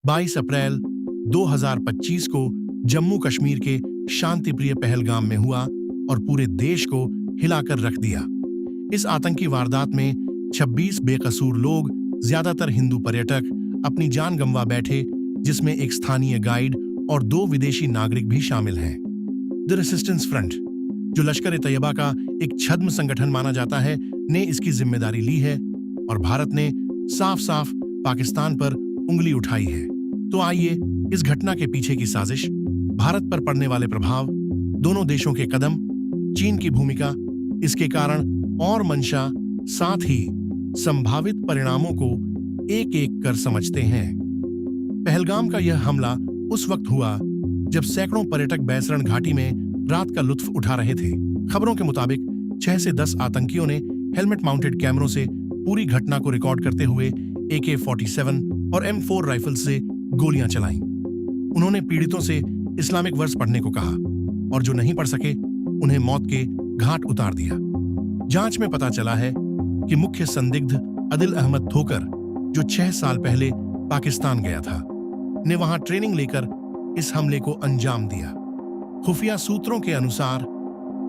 22 अप्रैल 2025 को जम्मू कश्मीर के शांतिप्रिय पहलगाम में हुआ और पूरे देश को हिलाकर रख दिया। इस आतंकी वारदात में 26 बेकसूर लोग, ज्यादातर हिंदू पर्यटक, अपनी जान गंवा बैठे, जिसमें एक स्थानीय गाइड और 2 विदेशी नागरिक भी शामिल हैं। द रेसिस्टेंस फ्रंट, जो लश्कर-ए-तैयबा का एक छद्म संगठन माना जाता है, ने इसकी जिम्मेदारी ली है और भारत ने साफ साफ पाकिस्तान पर उंगली उठाई है। तो आइए इस घटना के पीछे की साजिश, भारत पर पड़ने वाले प्रभाव, दोनों देशों के कदम, चीन की भूमिका, इसके कारण और मंशा, साथ ही संभावित परिणामों को एक एक कर समझते हैं। पहलगाम का यह हमला उस वक्त हुआ जब सैकड़ों पर्यटक बैसरण घाटी में रात का लुत्फ उठा रहे थे। खबरों के मुताबिक 6 से 10 आतंकियों ने हेलमेट माउंटेड कैमरों से पूरी घटना को रिकॉर्ड करते हुए AK-47 और M4 राइफल से गोलियां चलाईं। उन्होंने पीड़ितों से इस्लामिक वर्स पढ़ने को कहा और जो नहीं पढ़ सके उन्हें मौत के घाट उतार दिया। जांच में पता चला है कि मुख्य संदिग्ध अदिल अहमद थोकर, जो 6 साल पहले पाकिस्तान गया था, ने वहां ट्रेनिंग लेकर इस हमले को अंजाम दिया। खुफिया सूत्रों के अनुसार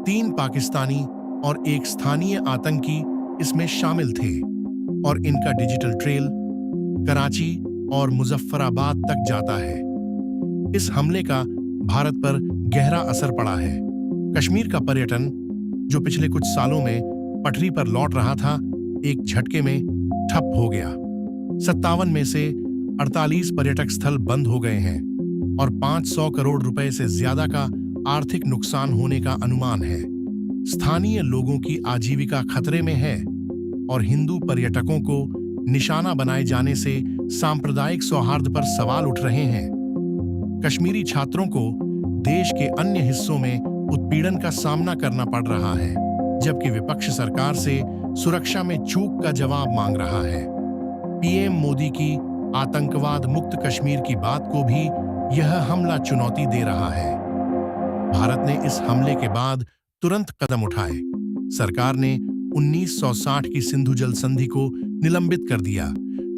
3 पाकिस्तानी और एक स्थानीय आतंकी इसमें शामिल थे और इनका डिजिटल ट्रेल कराची और मुजफ्फराबाद तक जाता है। इस हमले का भारत पर गहरा असर पड़ा है। कश्मीर का पर्यटन, जो पिछले कुछ सालों में पटरी पर लौट रहा था, एक झटके में ठप हो गया। 57 में से 48 पर्यटक स्थल बंद हो गए हैं और 500 करोड़ रुपए से ज्यादा का आर्थिक नुकसान होने का अनुमान है। स्थानीय लोगों की आजीविका खतरे में है और हिंदू पर्यटकों को निशाना बनाए जाने से सांप्रदायिक सौहार्द पर सवाल उठ रहे हैं। कश्मीरी छात्रों को देश के अन्य हिस्सों में उत्पीड़न का सामना करना पड़ रहा है, जबकि विपक्ष सरकार से सुरक्षा में चूक का जवाब मांग रहा है। पीएम मोदी की आतंकवाद मुक्त कश्मीर की बात को भी यह हमला चुनौती दे रहा है। भारत ने इस हमले के बाद तुरंत कदम उठाए। सरकार ने 1960 की सिंधु जल संधि को निलंबित कर दिया,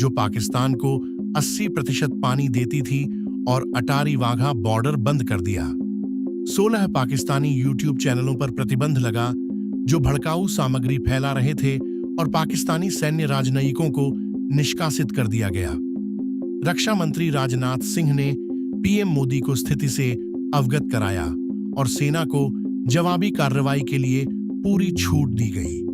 जो पाकिस्तान को 80% पानी देती थी, और अटारी वाघा बॉर्डर बंद कर दिया। 16 पाकिस्तानी यूट्यूब चैनलों पर प्रतिबंध लगा जो भड़काऊ सामग्री फैला रहे थे और पाकिस्तानी सैन्य राजनयिकों को निष्कासित कर दिया गया। रक्षा मंत्री राजनाथ सिंह ने पीएम मोदी को स्थिति से अवगत कराया और सेना को जवाबी कार्रवाई के लिए पूरी छूट दी गई।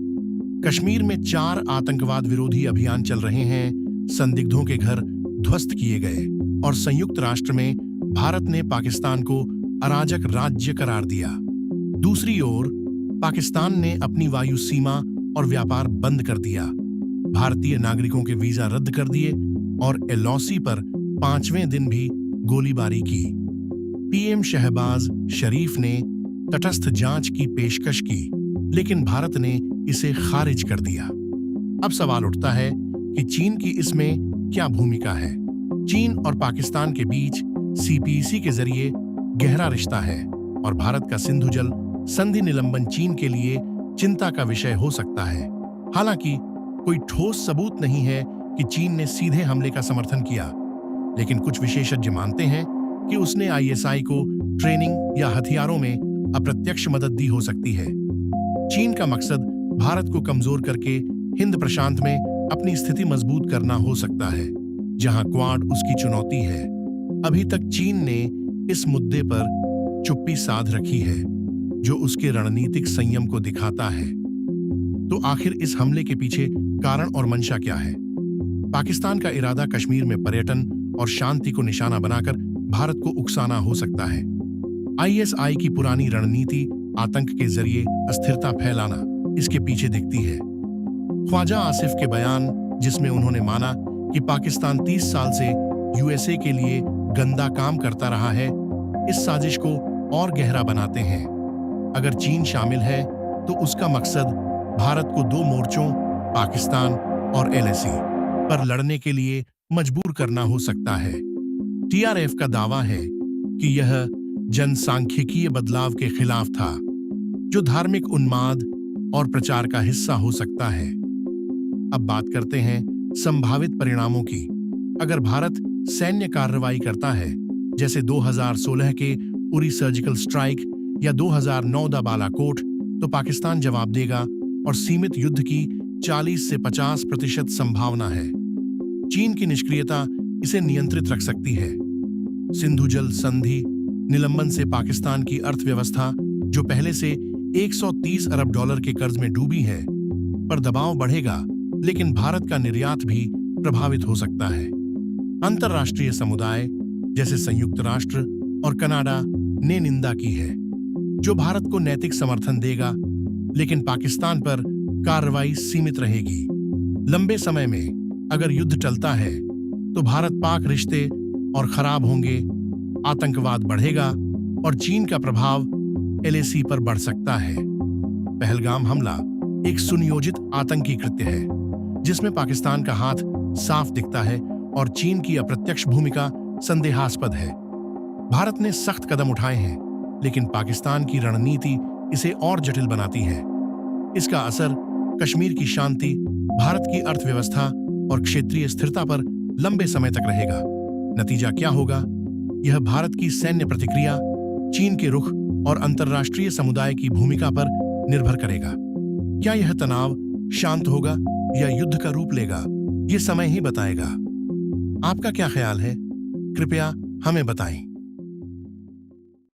कश्मीर में 4 आतंकवाद विरोधी अभियान चल रहे हैं, संदिग्धों के घर ध्वस्त किए गए और संयुक्त राष्ट्र में भारत ने पाकिस्तान को अराजक राज्य करार दिया। दूसरी ओर पाकिस्तान ने अपनी वायु सीमा और व्यापार बंद कर दिया, भारतीय नागरिकों के वीजा रद्द कर दिए और LOC पर 5वें दिन भी गोलीबारी की। पीएम शहबाज शरीफ ने तटस्थ जांच की पेशकश की, लेकिन भारत ने इसे खारिज कर दिया। अब सवाल उठता है कि चीन की इसमें क्या भूमिका है। चीन और पाकिस्तान के बीच CPEC के जरिए गहरा रिश्ता है और भारत का सिंधु जल संधि निलंबन चीन के लिए चिंता का विषय हो सकता है। हालांकि कोई ठोस सबूत नहीं है कि चीन ने सीधे हमले का समर्थन किया, लेकिन कुछ विशेषज्ञ मानते हैं कि उसने ISI को ट्रेनिंग या हथियारों में अप्रत्यक्ष मदद दी हो सकती है। चीन का मकसद भारत को कमजोर करके हिंद प्रशांत में अपनी स्थिति मजबूत करना हो सकता है, जहां क्वाड उसकी चुनौती है। अभी तक चीन ने इस मुद्दे पर चुप्पी साध रखी है, जो उसके रणनीतिक संयम को दिखाता है। तो आखिर इस हमले के पीछे कारण और मंशा क्या है? पाकिस्तान का इरादा कश्मीर में पर्यटन और शांति को निशाना बनाकर भारत को उकसाना हो सकता है। ISI की पुरानी रणनीति आतंक के जरिए अस्थिरता फैलाना इसके पीछे दिखती है। ख्वाजा आसिफ के बयान, जिसमें उन्होंने माना कि पाकिस्तान 30 साल से USA के लिए गंदा काम करता रहा है, इस साजिश को और गहरा बनाते हैं। अगर चीन शामिल है तो उसका मकसद भारत को 2 मोर्चों, पाकिस्तान और LAC पर लड़ने के लिए मजबूर करना हो सकता है। TRF का दावा है कि यह जनसांख्यिकीय बदलाव के खिलाफ था, जो धार्मिक उन्माद और प्रचार का हिस्सा हो सकता है। अब बात करते हैं संभावित परिणामों की। अगर भारत सैन्य कार्रवाई करता है, जैसे 2016 के उरी सर्जिकल स्ट्राइक या 2009 दा बालाकोट, तो पाकिस्तान जवाब देगा और सीमित युद्ध की 40 से 50% संभावना है। चीन की निष्क्रियता इसे नियंत्रित रख सकती है। सिंधु जल संधि निलंबन से पाकिस्तान की अर्थव्यवस्था, जो पहले से 130 अरब डॉलर के कर्ज में डूबी है, पर दबाव बढ़ेगा, लेकिन भारत का निर्यात भी प्रभावित हो सकता है। अंतर्राष्ट्रीय समुदाय जैसे संयुक्त राष्ट्र और कनाडा ने निंदा की है, जो भारत को नैतिक समर्थन देगा, लेकिन पाकिस्तान पर कार्रवाई सीमित रहेगी। लंबे समय में अगर युद्ध टलता है तो भारत पाक रिश्ते और खराब होंगे, आतंकवाद बढ़ेगा और चीन का प्रभाव एलएसी पर बढ़ सकता है। पहलगाम हमला एक सुनियोजित आतंकी कृत्य है, जिसमें पाकिस्तान का हाथ साफ दिखता है और चीन की अप्रत्यक्ष भूमिका संदेहास्पद है। भारत ने सख्त कदम उठाए हैं, लेकिन पाकिस्तान की रणनीति इसे और जटिल बनाती है। इसका असर कश्मीर की शांति, भारत की अर्थव्यवस्था और क्षेत्रीय स्थिरता पर लंबे समय तक रहेगा। नतीजा क्या होगा? यह भारत की सैन्य प्रतिक्रिया, चीन के रुख और अंतर्राष्ट्रीय समुदाय की भूमिका पर निर्भर करेगा। क्या यह तनाव शांत होगा या युद्ध का रूप लेगा? ये समय ही बताएगा। आपका क्या ख्याल है? कृपया हमें बताएं।